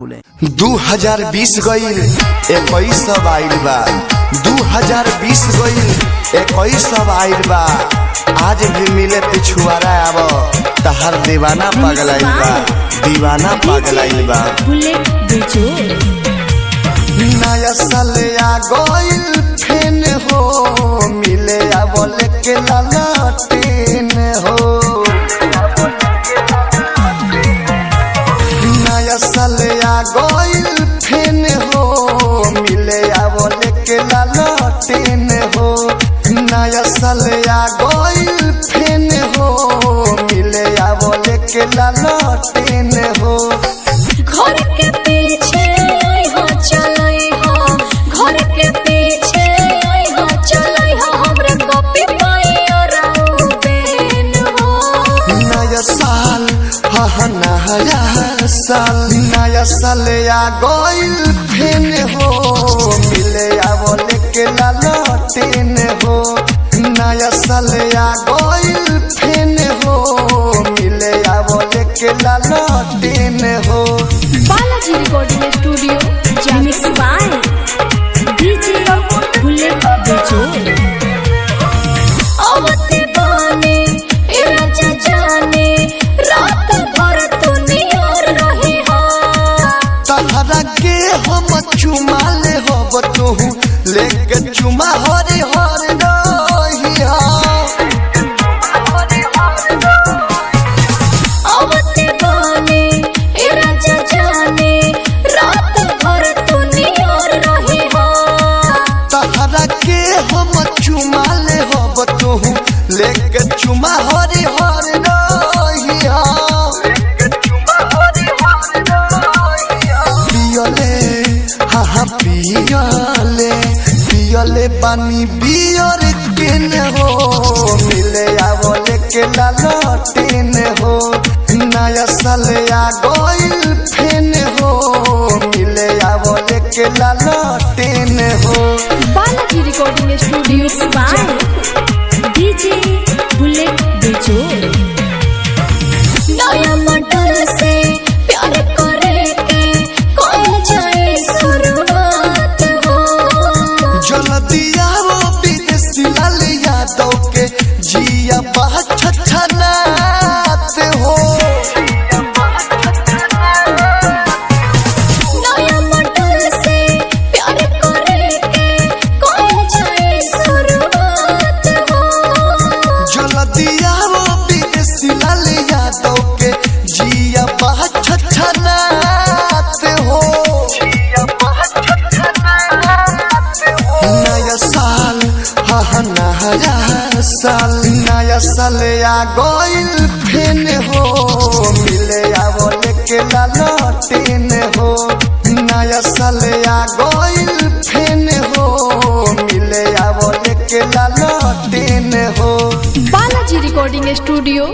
2020 गईल 21 आइल बा। 2020 गईल 21 आइल बा। आज भी मिले पिछुआरा आब तहर दीवाना पगलाइल बा, दीवाना पगलाइल बा। नया साल आ गईल फेन हो, मिले आवले के लालटेन हो। नया साल आ गईल फेन हो, मिले आवले के लालटेन हो। नया साल आ गईल फेन हो, मिले आवले के लालटेन हो। घर के पीछे हो चलई हो, घर के पीछे हो चलई हो, हमरे कॉपी पाई और बेन हो। नया साल हा नया साल, नया साल आ गईल फेन हो, मिले आवले के लालटेन हो। नया साल आ गईल फेन हो, मिले आवले के लालटेन हो। बालाजी रिकॉर्डिंग स्टूडियो जेमिक्स बाय डीजे बुलेट बेजोड़। आवते बाने ए राजा जाने, रात भर तू नियर रही हो। तहरा के हम चुमा ले हो, तू लेके चुमा हरे हर रही हो। आवते बाने ए राजा जाने, रात भर तू नियर रही हो। तहरा के हम चुमा ले हो, तू लेके चुमा हरे हर रही हो। पियले हाँ पियले पियले पानी बियर केन हो, मिले आवले के लालटेन हो। नया साल आ गईल फेन हो, मिले आवले के लालटेन हो। Balaji recording studio by DJ Bullet बेजोड़। नया मॉडल से प्यार करे के कौन जाए शुरुआत हो। जल्दी आओ विदेशी लाल यादव के जिया बहुत छछनात हो। नया मॉडल से प्यार करे के कौन जाए शुरुआत हो। जल्दी आओ विदेशी लाल यादव के जिया बहुत छछनात हो। नया साल हा नया साल, नया साल आ गईल फेन हो, मिले आवले के लालटेन हो। नया साल आ गईल फेन हो, मिले आवले के लालटेन हो। Balaji recording studio